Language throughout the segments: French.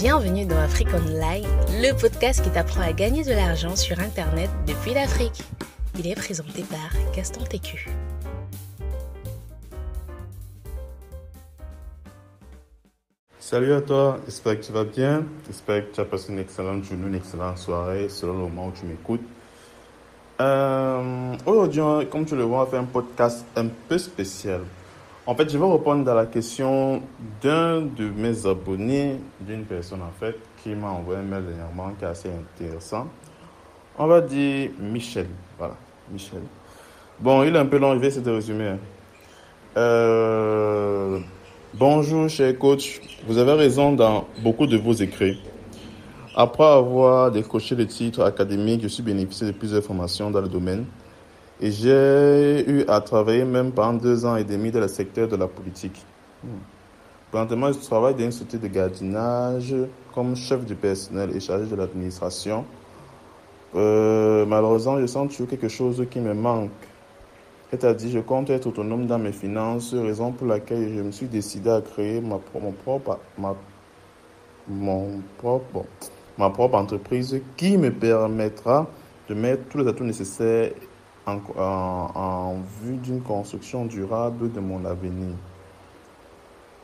Bienvenue dans Afrique Online, le podcast qui t'apprend à gagner de l'argent sur Internet depuis l'Afrique. Il est présenté par Gaston TQ. Salut à toi, j'espère que tu vas bien, j'espère que tu as passé une excellente journée, une excellente soirée selon le moment où tu m'écoutes. Aujourd'hui, comme tu le vois, on va faire un podcast un peu spécial. En fait, je vais répondre à la question d'un de mes abonnés, d'une personne en fait, qui m'a envoyé un mail dernièrement qui est assez intéressant. On va dire Michel, voilà, Michel. Bon, il est un peu long, je vais essayer de résumer. Bonjour, cher coach. Vous avez raison dans beaucoup de vos écrits. Après avoir décroché le titre académique, je suis bénéficié de plusieurs formations dans le domaine et j'ai eu à travailler même pendant 2 ans et demi dans le secteur de la politique. Présentement, je travaille dans une société de gardiennage comme chef du personnel et chargé de l'administration. Malheureusement, je sens toujours quelque chose qui me manque. C'est-à-dire, je compte être autonome dans mes finances, raison pour laquelle je me suis décidé à créer ma propre entreprise qui me permettra de mettre tous les atouts nécessaires en vue d'une construction durable de mon avenir.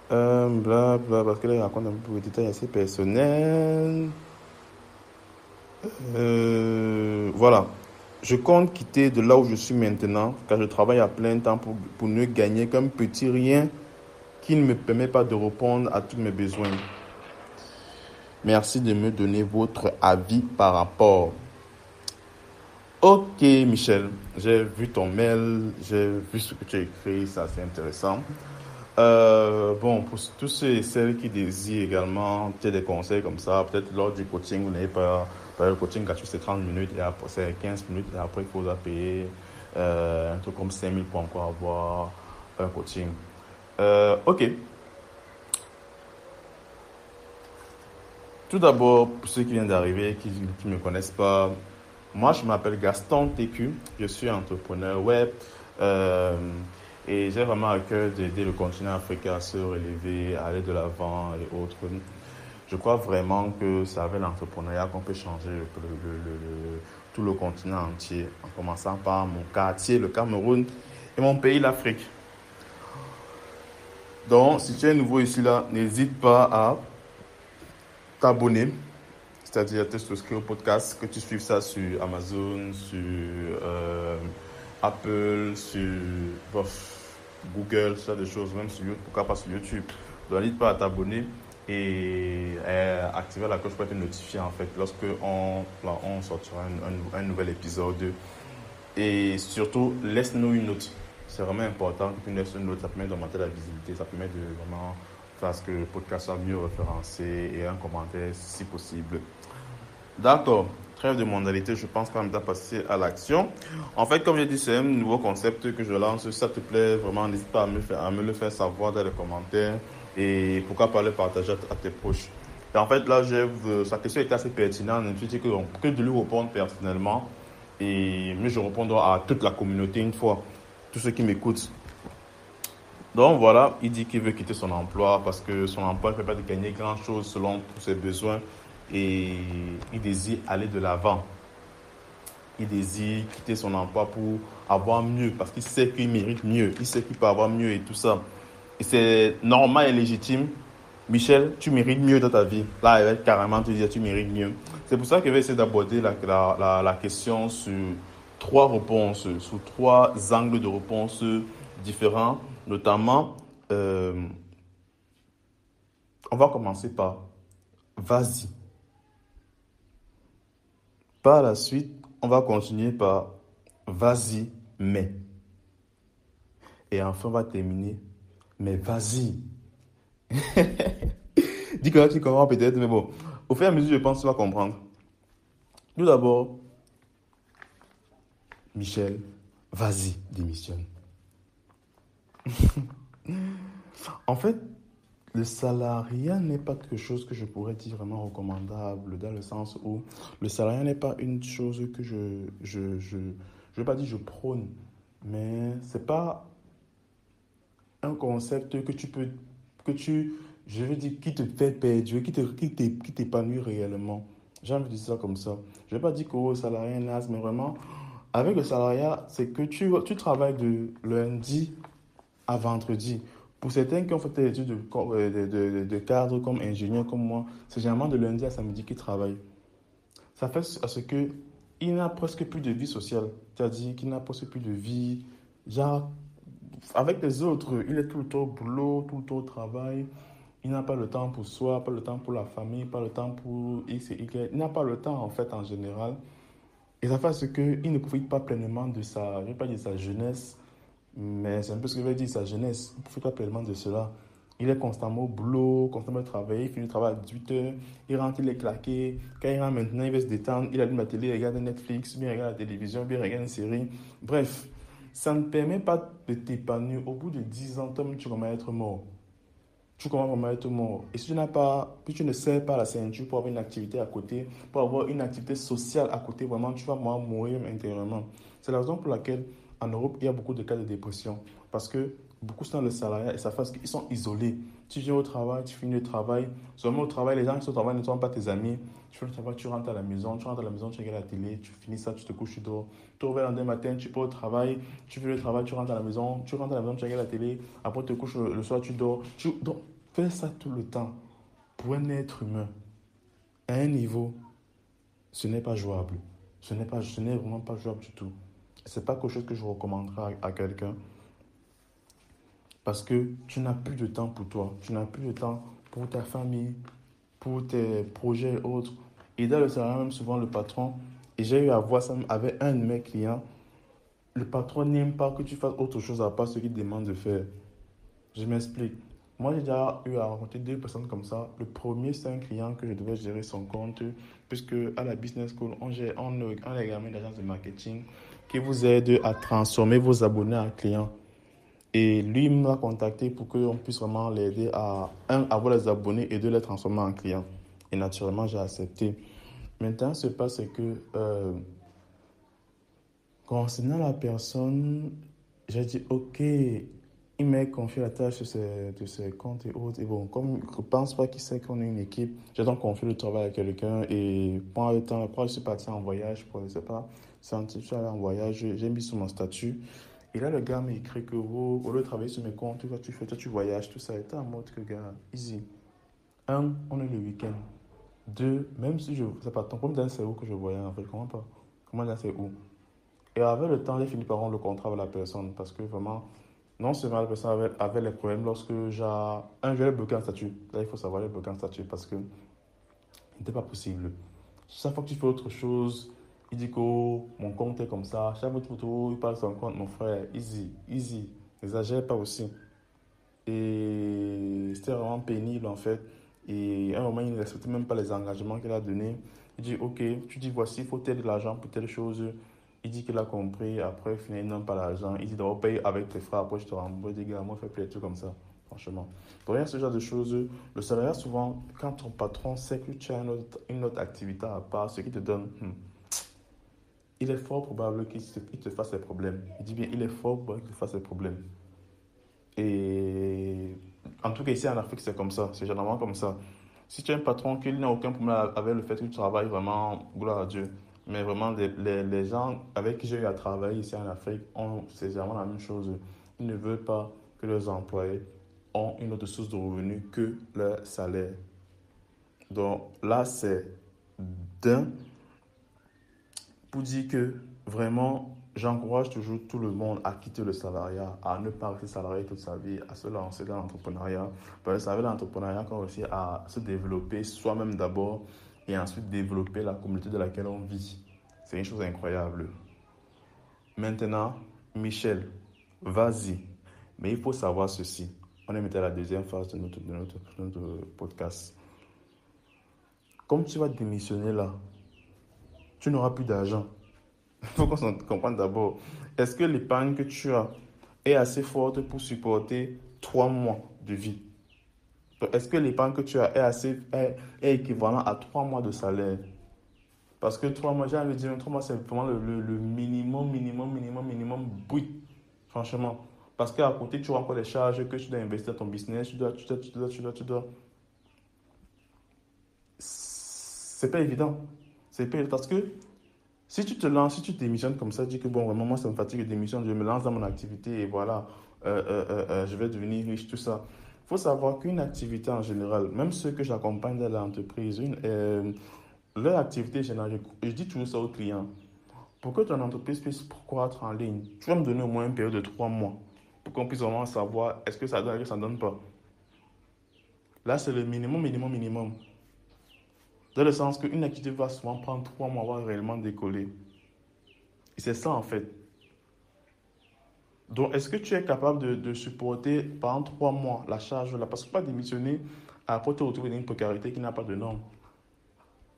Parce que là, il raconte un peu de détails assez personnels. Voilà. Je compte quitter de là où je suis maintenant, car je travaille à plein temps pour ne gagner qu'un petit rien qui ne me permet pas de répondre à tous mes besoins. Merci de me donner votre avis par rapport. Ok, Michel, j'ai vu ton mail, j'ai vu ce que tu as écrit, ça c'est intéressant. Bon, pour tous ceux et celles qui désirent également des conseils comme ça, peut-être lors du coaching, vous n'avez pas, le coaching gratuit c'est 30 minutes et après c'est 15 minutes et après il faut payer un truc comme 5 000 pour encore avoir un coaching. Ok. Tout d'abord, pour ceux qui viennent d'arriver, qui ne me connaissent pas, moi je m'appelle Gaston TQ, je suis entrepreneur web et j'ai vraiment à cœur d'aider le continent africain à se relever, à aller de l'avant et autres. Je crois vraiment que c'est avec l'entrepreneuriat qu'on peut changer tout le continent entier, en commençant par mon quartier, le Cameroun, et mon pays, l'Afrique. Donc, si tu es nouveau ici, là, n'hésite pas à t'abonner, c'est-à-dire à te souscrire au podcast, que tu suives ça sur Amazon, sur Apple, sur Google, ça des choses, même sur YouTube, pourquoi pas sur YouTube. Donc n'hésite pas à t'abonner et activer la cloche pour être notifié en fait lorsque on sortira un nouvel épisode. Et surtout, laisse-nous une note. C'est vraiment important que tu nous laisses une note, ça permet d'augmenter la visibilité, ça permet de vraiment faire ce que le podcast soit mieux référencé et un commentaire si possible. D'accord, trêve de modalité, je pense qu'on va passer à l'action. En fait, comme j'ai dit, c'est un nouveau concept que je lance. Si ça te plaît, vraiment, n'hésite pas à me le faire savoir dans les commentaires et pourquoi pas le partager à tes proches. Et en fait, là, sa question était assez pertinente. Je me suis dit que de lui répondre personnellement et mieux je répondrai à toute la communauté une fois, tous ceux qui m'écoutent. Donc voilà, il dit qu'il veut quitter son emploi parce que son emploi ne permet pas de gagner grand-chose selon ses besoins et il désire aller de l'avant. Il désire quitter son emploi pour avoir mieux parce qu'il sait qu'il mérite mieux, il sait qu'il peut avoir mieux et tout ça. Et c'est normal et légitime. Michel, tu mérites mieux dans ta vie. Là, elle va carrément te dire tu mérites mieux. C'est pour ça que je vais essayer d'aborder la question sur 3 réponses, sur 3 angles de réponse différents. Notamment, on va commencer par vas-y. Par la suite, on va continuer par vas-y, mais. Et enfin, on va terminer, mais vas-y. Dis que là, tu comprends peut-être, mais bon. Au fur et à mesure, je pense que tu vas comprendre. Tout d'abord, Michel, vas-y, démissionne. En fait, le salariat n'est pas quelque chose que je pourrais dire vraiment recommandable dans le sens où le salariat n'est pas une chose que je vais pas dire je prône, mais c'est pas un concept que tu je veux dire, qui te fait perdurer, qui t'épanouit réellement. J'ai envie de dire ça comme ça. Je ne vais pas dire que le salariat est naze, mais vraiment, avec le salariat, c'est que tu travailles de lundi à vendredi. Pour certains qui ont fait des études de cadre comme ingénieur comme moi, c'est généralement de lundi à samedi qu'ils travaillent. Ça fait à ce que il n'a presque plus de vie sociale. C'est-à-dire qu'il n'a presque plus de vie. Genre, avec les autres, il est tout le temps au boulot, tout le temps au travail. Il n'a pas le temps pour soi, pas le temps pour la famille, pas le temps pour X et Y. Il n'a pas le temps, en fait, en général. Et ça fait à ce qu'il ne profite pas pleinement de sa, je ne vais pas dire sa jeunesse, mais c'est un peu ce que je veux dire, sa jeunesse. Il ne profite pas pleinement de cela. Il est constamment au boulot, constamment au travail. Il finit le travail à 18h. Il rentre, il est claqué. Quand il rentre maintenant, il va se détendre. Il allume la télé, il regarde Netflix, bien il regarde la télévision, bien il regarde une série. Bref, ça ne permet pas de t'épanouir. Au bout de 10 ans, toi, tu commences à être mort. Tu commences vraiment à être mort. Et si tu n'as pas, si tu ne serres pas la ceinture pour avoir une activité à côté, pour avoir une activité sociale à côté, vraiment, tu vas mourir intérieurement. C'est la raison pour laquelle, en Europe, il y a beaucoup de cas de dépression. Parce que beaucoup sont dans le salariat et ça fait qu'ils sont isolés. Tu viens au travail, tu finis le travail. Seulement au travail, les gens qui sont au travail ne sont pas tes amis. Tu fais le travail, tu rentres à la maison, tu regardes la télé, tu finis ça, tu te couches, tu dors. Tu reviens le lendemain matin, tu pars au travail, tu fais le travail, tu rentres à la maison, tu regardes la télé, après tu te couches le soir, tu dors. Donc, faire ça tout le temps pour un être humain, à un niveau, ce n'est pas jouable. Ce n'est vraiment pas jouable du tout. Ce n'est pas quelque chose que je recommanderais à quelqu'un parce que tu n'as plus de temps pour toi. Tu n'as plus de temps pour ta famille, pour tes projets et autres. Et dans le salariat, même souvent le patron, et j'ai eu à voir ça avec un de mes clients, le patron n'aime pas que tu fasses autre chose à part ce qu'il demande de faire. Je m'explique. Moi, j'ai déjà eu à rencontrer deux personnes comme ça. Le premier, c'est un client que je devais gérer son compte, puisque à la Business School, on a également une agence de marketing qui vous aide à transformer vos abonnés en clients. Et lui, il m'a contacté pour qu'on puisse vraiment l'aider à, un, avoir les abonnés et deux, les transformer en clients. Et naturellement, j'ai accepté. Maintenant, ce qui se passe, c'est que concernant la personne, j'ai dit, OK, il m'a confié la tâche de ses comptes et autres. Et bon, comme je ne pense pas qu'il sait qu'on est une équipe, j'ai donc confié le travail à quelqu'un. Et pendant le temps, après, je suis parti en voyage, pour, je ne sais pas, je suis allé en voyage, j'ai mis sur mon statut. Et là, le gars m'a écrit que, oh, au lieu de travailler sur mes comptes, toi, tu fais, toi, tu voyages, tout ça. Et t'es en mode que, gars, easy. Un, on est le week-end. Deux, même si je ne sais pas, ton compte d'un c'est où que je voyais, en fait, comment pas? Comment d'un c'est où? Et avec le temps, j'ai fini par rendre le contrat avec la personne parce que vraiment, non seulement la personne avait les problèmes lorsque je l'ai bloqué en statut. Là, il faut savoir, je l'ai bloqué en statut parce que n'était pas possible. Chaque fois que tu fais autre chose, il dit que oh, mon compte est comme ça. Chaque fois que tu fais autre, il parle de son compte, mon frère. Easy, easy. N'exagère pas aussi. Et c'était vraiment pénible en fait. Et à un moment, il ne respectait même pas les engagements qu'il a donnés. Il dit, OK, tu dis, voici, il faut tel de l'argent pour telle chose. Il dit qu'il a compris. Après, finalement, il n'a pas l'argent. Il dit, d'abord, paye avec tes frères. Après, je te rembourse. Il dit, gars, moi, fais plus des trucs comme ça. Franchement. Pour rien, ce genre de choses, le salariat, souvent, quand ton patron sait que tu as une autre activité à part, ce qu'il te donne, il est fort probable qu'il te fasse des problèmes. Il dit bien, il est fort probable qu'il te fasse des problèmes. Et en tout cas, ici en Afrique, c'est comme ça. C'est généralement comme ça. Si tu as un patron qui n'a aucun problème avec le fait que tu travailles vraiment, gloire à Dieu. Mais vraiment, les gens avec qui j'ai eu à travailler ici en Afrique, c'est vraiment la même chose. Ils ne veulent pas que leurs employés ont une autre source de revenus que leur salaire. Donc là, c'est d'un pour dire que vraiment, j'encourage toujours tout le monde à quitter le salariat, à ne pas rester salarié toute sa vie, à se lancer dans l'entrepreneuriat. Parce que ça veut l'entrepreneuriat qu'on réussit à se développer soi-même d'abord et ensuite développer la communauté de laquelle on vit. C'est une chose incroyable. Maintenant, Michel, vas-y. Mais il faut savoir ceci. On est maintenant à la deuxième phase de notre podcast. Comme tu vas démissionner là, tu n'auras plus d'argent. Il faut qu'on comprenne d'abord. Est-ce que l'épargne que tu as est assez forte pour supporter 3 mois de vie? Est-ce que l'épargne que tu as est équivalent à 3 mois de salaire? Parce que 3 mois, j'ai envie de dire, 3 mois, c'est vraiment le minimum brut. Franchement. Parce qu'à côté, tu as encore des charges que tu dois investir dans ton business, tu dois. c'est pas évident. C'est pas évident parce que si tu te lances, si tu démissionnes comme ça, tu dis que bon, vraiment, moi, ça me fatigue, je démissionne, je me lance dans mon activité et voilà, je vais devenir riche, tout ça. Il faut savoir qu'une activité en général, même ceux que j'accompagne dans l'entreprise, leur activité générale, je dis toujours ça aux clients. Pour que ton entreprise puisse croître en ligne, tu vas me donner au moins une période de 3 mois pour qu'on puisse vraiment savoir est-ce que ça donne, est-ce que ça ne donne pas. Là, c'est le minimum, minimum, minimum. Dans le sens qu'une activité va souvent prendre 3 mois avant réellement décoller. Et c'est ça en fait. Donc, est-ce que tu es capable de supporter pendant 3 mois la charge là? Parce que pas démissionner, après te retrouver dans une précarité qui n'a pas de nom.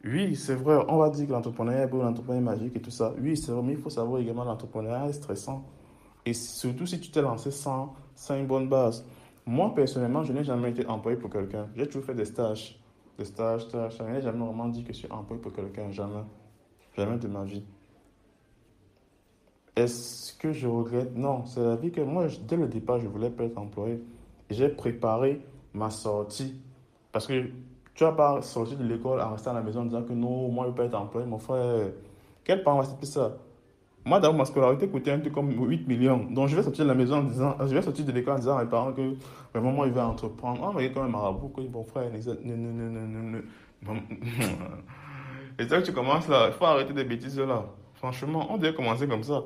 Oui, c'est vrai, on va dire que l'entrepreneuriat est beau, l'entrepreneuriat est magique et tout ça. Oui, c'est vrai, mais il faut savoir également que l'entrepreneuriat est stressant. Et surtout si tu t'es lancé sans une bonne base. Moi, personnellement, je n'ai jamais été employé pour quelqu'un. J'ai toujours fait des stages. Des stages, stages. Je n'ai jamais vraiment dit que je suis employé pour quelqu'un. Jamais. Jamais de ma vie. Est-ce que je regrette? Non, c'est la vie que moi, dès le départ, je voulais pas être employé. J'ai préparé ma sortie. Parce que tu vas pas sortir de l'école en restant à la maison en disant que non, moi, je ne veux pas être employé. Mon frère, quel parent va accepter ça? Moi, d'abord, ma scolarité coûtait un truc comme 8 millions. Donc, je vais sortir de la maison en disant, je vais sortir de l'école en disant à mes parents que vraiment, moi, il va entreprendre. Ah, mais il est quand même marabout, que bon frère, non, non, non, non, non, non. Et c'est là que tu commences là. Il faut arrêter des bêtises là. Franchement, on devait commencer comme ça.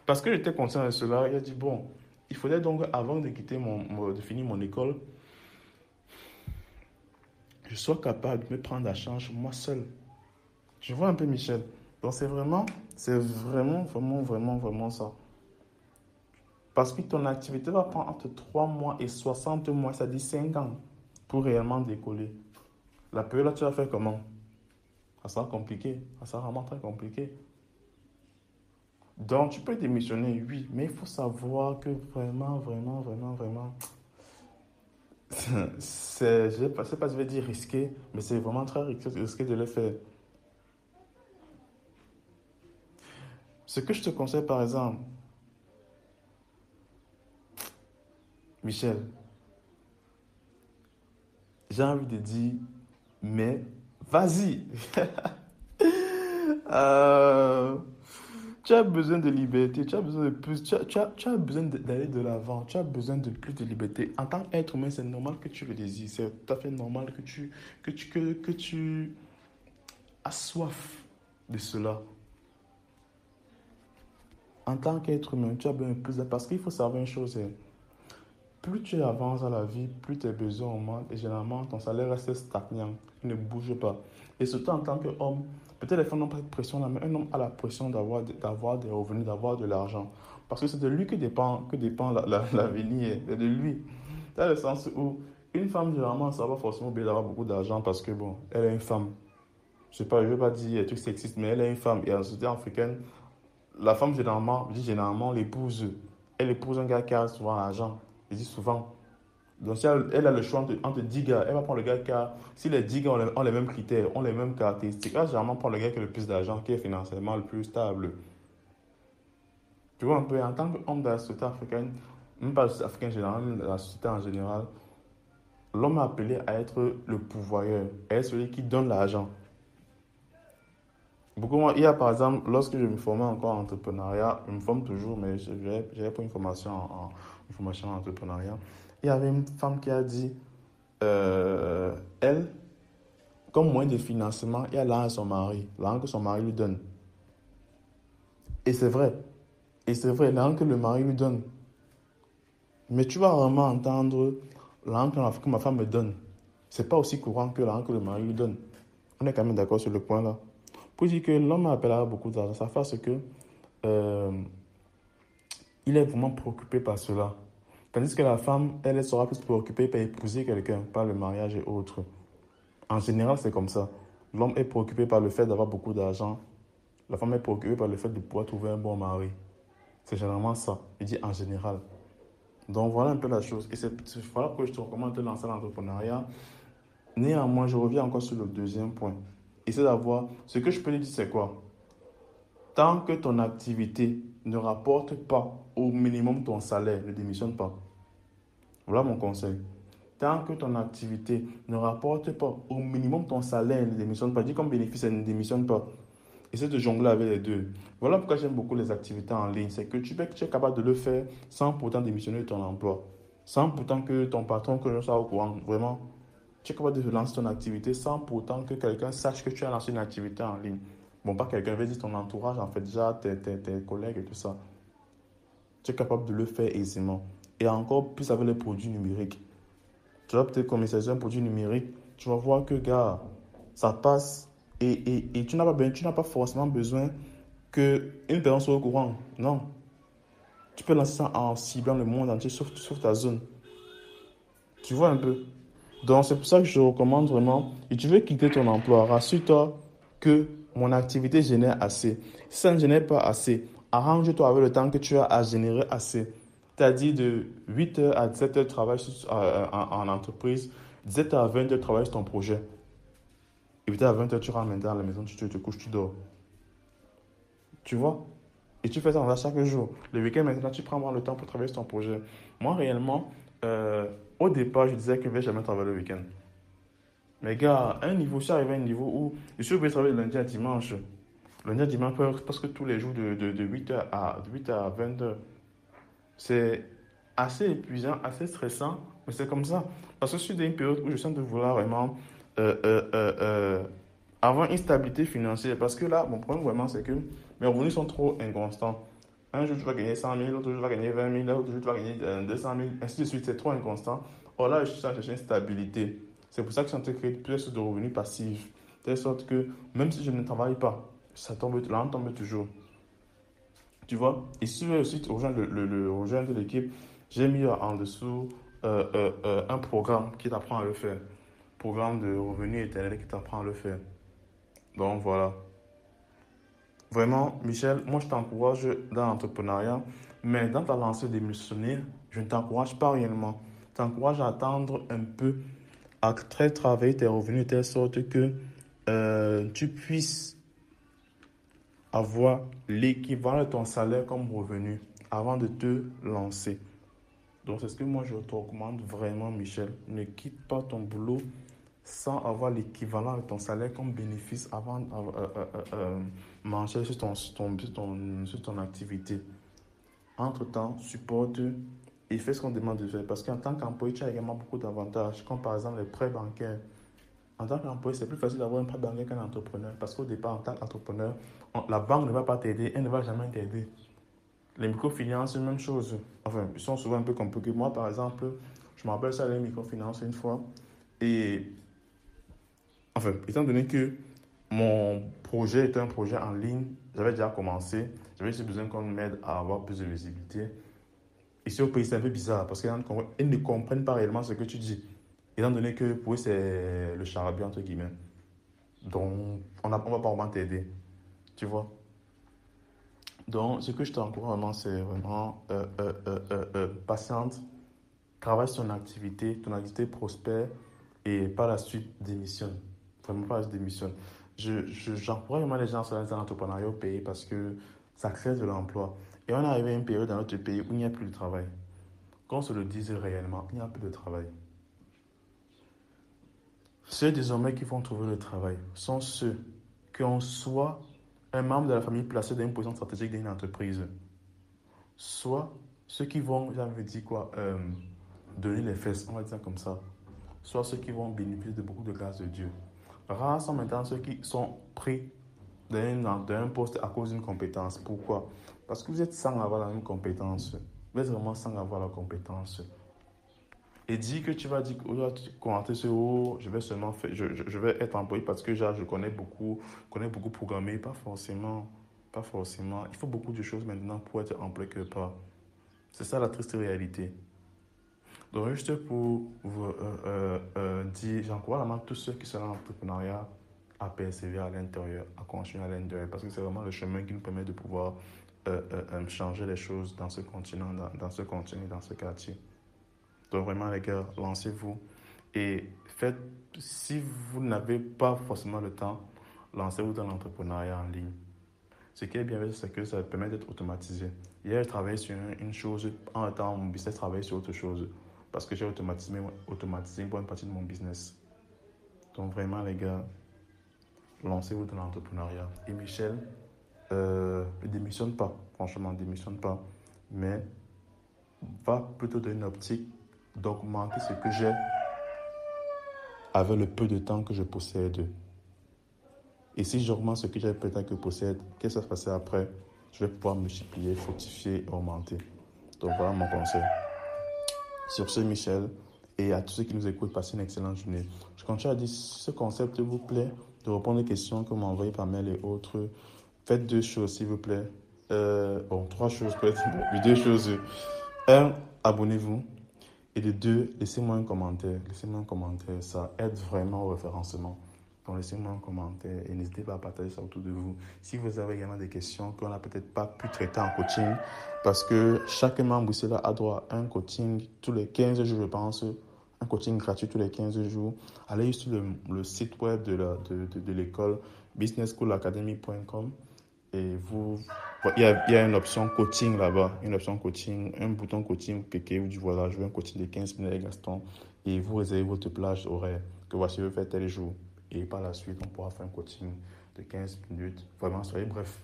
Parce que j'étais conscient de cela, il a dit, bon, il faudrait donc, avant de quitter de finir mon école, je sois capable de me prendre la charge moi seul. Je vois un peu Michel. Donc, c'est vraiment, vraiment, vraiment, vraiment ça. Parce que ton activité va prendre entre 3 mois et 60 mois, c'est-à-dire 5 ans, pour réellement décoller. La période là, tu vas faire comment? Ça sera compliqué. Ça sera vraiment très compliqué. Donc, tu peux démissionner, oui, mais il faut savoir que vraiment, vraiment, vraiment, vraiment, je ne sais pas si je vais dire risqué, mais c'est vraiment très risqué de le faire. Ce que je te conseille, par exemple, Michel, j'ai envie de dire, mais vas-y. Euh, Tu as besoin de liberté, tu as besoin de plus, tu as besoin d'aller de l'avant, tu as besoin de plus de liberté. En tant qu'être humain, c'est normal que tu le désires, c'est tout à fait normal que tu as soif de cela. En tant qu'être humain, tu as besoin de plus parce qu'il faut savoir une chose, plus tu avances dans la vie, plus tes besoins augmentent et généralement ton salaire reste stagnant, il ne bouge pas. Et surtout en tant qu'homme, peut-être les femmes n'ont pas de pression là, mais un homme a la pression d'avoir des revenus, d'avoir de l'argent. Parce que c'est de lui que dépend l'avenir, c'est de lui. Dans le sens où une femme, généralement, ça va pas forcément obligé d'avoir beaucoup d'argent parce que, bon, elle est une femme. Je sais pas, je ne vais pas dire des trucs sexistes, mais elle est une femme. Et en société africaine, la femme, généralement, je dis généralement, l'épouse, elle épouse un gars qui a souvent l'argent. Je dis souvent. Donc, si elle a le choix entre 10 gars, elle va prendre le gars qui a. Si les 10 gars ont les mêmes critères, ont les mêmes caractéristiques, elle va généralement prendre le gars qui a le plus d'argent, qui est financièrement le plus stable. Tu vois un peu, en tant qu'homme de la société africaine, même pas la société africaine en général, même la société en général, l'homme est appelé à être le pourvoyeur, à être celui qui donne l'argent. Il y a par exemple, lorsque je me formais encore en entrepreneuriat, je me forme toujours, mais j'avais pris une formation en entrepreneuriat. Il y avait une femme qui a dit, elle, comme moyen de financement, il y a l'argent à son mari, l'argent que son mari lui donne. Et c'est vrai, l'argent que le mari lui donne. Mais tu vas vraiment entendre l'argent que ma femme me donne. C'est pas aussi courant que l'argent que le mari lui donne. On est quand même d'accord sur le point là. Pour dire que l'homme appellera beaucoup d'argent, ça fait ce que euh, il est vraiment préoccupé par cela. Tandis que la femme, elle sera plus préoccupée par épouser quelqu'un, par le mariage et autres. En général, c'est comme ça. L'homme est préoccupé par le fait d'avoir beaucoup d'argent. La femme est préoccupée par le fait de pouvoir trouver un bon mari. C'est généralement ça. Je dis en général. Donc voilà un peu la chose. Et voilà pourquoi je te recommande de lancer l'entrepreneuriat. Néanmoins, je reviens encore sur le deuxième point. Et c'est d'avoir, ce que je peux te dire, c'est quoi? Tant que ton activité ne rapporte pas au minimum ton salaire, ne démissionne pas. Voilà mon conseil. Tant que ton activité ne rapporte pas au minimum ton salaire, elle ne démissionne pas. Dis comme bénéfice, elle ne démissionne pas. Essaie de jongler avec les deux. Voilà pourquoi j'aime beaucoup les activités en ligne. C'est que tu es capable de le faire sans pourtant démissionner de ton emploi. Sans pourtant que ton patron que je sois au courant. Vraiment, tu es capable de lancer ton activité sans pourtant que quelqu'un sache que tu as lancé une activité en ligne. Bon, pas quelqu'un, veut dire ton entourage, en fait, déjà tes collègues et tout ça. Tu es capable de le faire aisément. Et encore plus avec les produits numériques. Tu vas peut-être commercialiser un produit numérique. Tu vas voir que, gars, ça passe. Et tu n'as pas forcément besoin qu'une personne soit au courant. Non. Tu peux lancer ça en ciblant le monde entier, sauf ta zone. Tu vois un peu. Donc, c'est pour ça que je te recommande vraiment. Et tu veux quitter ton emploi, rassure-toi que mon activité génère assez. Si ça ne génère pas assez, arrange-toi avec le temps que tu as à générer assez. C'est-à-dire de 8h à 17h de travail en entreprise, 17h à 20h de travail sur ton projet. Et puis à 20h, tu rentres maintenant à la maison, tu te couches, tu dors. Tu vois? Et tu fais ça chaque jour. Le week-end, maintenant, tu prends le temps pour travailler sur ton projet. Moi, réellement, au départ, je disais que je ne vais jamais travailler le week-end. Mais gars, à un niveau, je suis arrivé à un niveau où je suis obligé de travailler lundi à dimanche. Lundi à dimanche, parce que tous les jours de 8h à 20h. C'est assez épuisant, assez stressant, mais c'est comme ça. Parce que je suis dans une période où je sens de vouloir vraiment euh, euh, euh, euh, avoir une stabilité financière. Parce que là, mon problème vraiment, c'est que mes revenus sont trop inconstants. Un jour, tu vas gagner 100 000, l'autre jour, tu vas gagner 20 000, l'autre jour, tu vas gagner 200 000, ainsi de suite. C'est trop inconstant. Or là, je suis en train de chercher une stabilité. C'est pour ça que je suis en train de créer plusieurs sources de revenus passifs. De telle sorte que même si je ne travaille pas, ça tombe, l'argent tombe toujours. Tu vois? Et si tu veux aussi rejoindre l'équipe, j'ai mis en dessous un programme qui t'apprend à le faire. Programme de revenus éternels qui t'apprend à le faire. Donc voilà. Vraiment, Michel, moi je t'encourage dans l'entrepreneuriat, mais dans ta lancée démissionnaire, je ne t'encourage pas réellement. Je t'encourage à attendre un peu, à très travailler tes revenus de telle sorte que tu puisses avoir l'équivalent de ton salaire comme revenu avant de te lancer. Donc, c'est ce que moi je te recommande vraiment, Michel. Ne quitte pas ton boulot sans avoir l'équivalent de ton salaire comme bénéfice avant de manger sur ton activité. Entre-temps, supporte et fais ce qu'on demande de faire. Parce qu'en tant qu'employé, tu as également beaucoup d'avantages, comme par exemple les prêts bancaires. En tant qu'employé, c'est plus facile d'avoir un prêt bancaire qu'un entrepreneur. Parce qu'au départ, en tant qu'entrepreneur, la banque ne va pas t'aider, elle ne va jamais t'aider. Les microfinances, c'est la même chose. Enfin, ils sont souvent un peu compliqués. Moi, par exemple, je me rappelle ça, les microfinances, une fois. Et, enfin, étant donné que mon projet était un projet en ligne, j'avais déjà commencé. J'avais juste besoin qu'on m'aide à avoir plus de visibilité. Ici au pays, c'est un peu bizarre parce qu'ils ne comprennent pas réellement ce que tu dis. Étant donné que pour eux, c'est le charabia, entre guillemets. Donc, on ne va pas vraiment t'aider. Tu vois? Donc, ce que je t'encourage vraiment, c'est vraiment patiente, travaille sur ton activité prospère et par la suite démissionne. Vraiment par la suite démissionne. J'encourage vraiment les gens sur l'entrepreneuriat au pays parce que ça crée de l'emploi. Et on est arrivé à une période dans notre pays où il n'y a plus de travail. Qu'on se le dise réellement, il n'y a plus de travail. Ceux désormais qui vont trouver le travail sont ceux qui ont soit un membre de la famille placé dans une position stratégique d'une entreprise, soit ceux qui vont, j'ai envie de dire quoi, donner les fesses, on va dire ça comme ça, soit ceux qui vont bénéficier de beaucoup de grâce de Dieu. Rares sont maintenant ceux qui sont pris dans un poste à cause d'une compétence. Pourquoi? Parce que vous êtes sans avoir une compétence. Vous êtes vraiment sans avoir la compétence. Et dis que tu vas dire que tu commenter sur oh, je vais seulement faire, je vais être employé parce que je connais beaucoup programmer. Pas forcément. Pas forcément. Il faut beaucoup de choses maintenant pour être employé quelque part. C'est ça la triste réalité. Donc, juste pour vous dire, j'encourage vraiment tous ceux qui sont dans l'entrepreneuriat à persévérer à l'intérieur, à continuer à l'intérieur, parce que c'est vraiment le chemin qui nous permet de pouvoir changer les choses dans ce continent, dans ce continent, dans ce quartier. Donc, vraiment, les gars, lancez-vous et faites, si vous n'avez pas forcément le temps, lancez-vous dans l'entrepreneuriat en ligne. Ce qui est bien, c'est que ça permet d'être automatisé. Hier, je travaillais sur une chose, en temps, mon business travaillait sur autre chose. parce que j'ai automatisé une bonne partie de mon business. Donc vraiment les gars, lancez-vous dans l'entrepreneuriat. Et Michel, ne démissionne pas, franchement, ne démissionne pas, mais va plutôt dans une optique d'augmenter ce que j'ai avec le peu de temps que je possède. Et si j'augmente ce que j'ai peu de temps que je possède, qu'est-ce qui va se passer après? Je vais pouvoir multiplier, fructifier et augmenter. Donc voilà mon conseil. Sur ce, Michel, et à tous ceux qui nous écoutent, passez une excellente journée. Je continue à dire, si ce concept vous plaît, de répondre aux questions que vous m'envoyez par mail et autres, faites 2 choses, s'il vous plaît. 3 choses peut-être, mais 2 choses. 1, abonnez-vous. Et de 2, laissez-moi un commentaire. Laissez-moi un commentaire, ça aide vraiment au référencement. Donc laissez-moi un commentaire et n'hésitez pas à partager ça autour de vous. Si vous avez également des questions qu'on n'a peut-être pas pu traiter en coaching, parce que chaque membre ici a droit à un coaching tous les 15 jours, je pense, un coaching gratuit tous les 15 jours. Allez sur le site web de l'école businessschoolacademy.com et il y a une option coaching là-bas, un bouton coaching, vous cliquez, vous dites voilà, je veux un coaching de 15 minutes avec Gaston et vous réservez votre plage horaire que voici, je vais faire tel jour. Et par la suite, on pourra faire un coaching de 15 minutes. Vraiment, soyez bref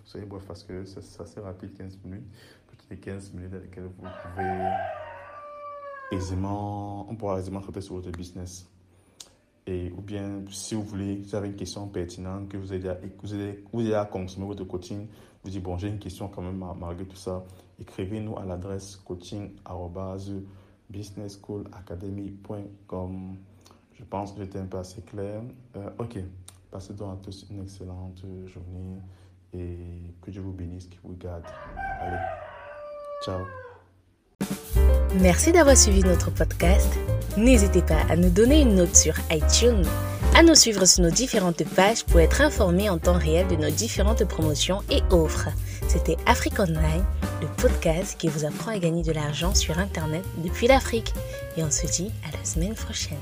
parce que c'est assez rapide, 15 minutes. Toutes les 15 minutes dans lesquelles vous pouvez on pourra aisément traiter sur votre business. Et, ou bien, si vous avez une question pertinente, que vous ayez à consommer votre coaching, vous dites, bon, j'ai une question quand même malgré tout ça, écrivez-nous à l'adresse coaching@businessschoolacademy.com. Je pense que j'étais un peu assez clair. Ok, passez donc à tous une excellente journée et que Dieu vous bénisse, qu'il vous garde. Allez, ciao. Merci d'avoir suivi notre podcast. N'hésitez pas à nous donner une note sur iTunes, à nous suivre sur nos différentes pages pour être informé en temps réel de nos différentes promotions et offres. C'était Afrique Online, le podcast qui vous apprend à gagner de l'argent sur Internet depuis l'Afrique. Et on se dit à la semaine prochaine.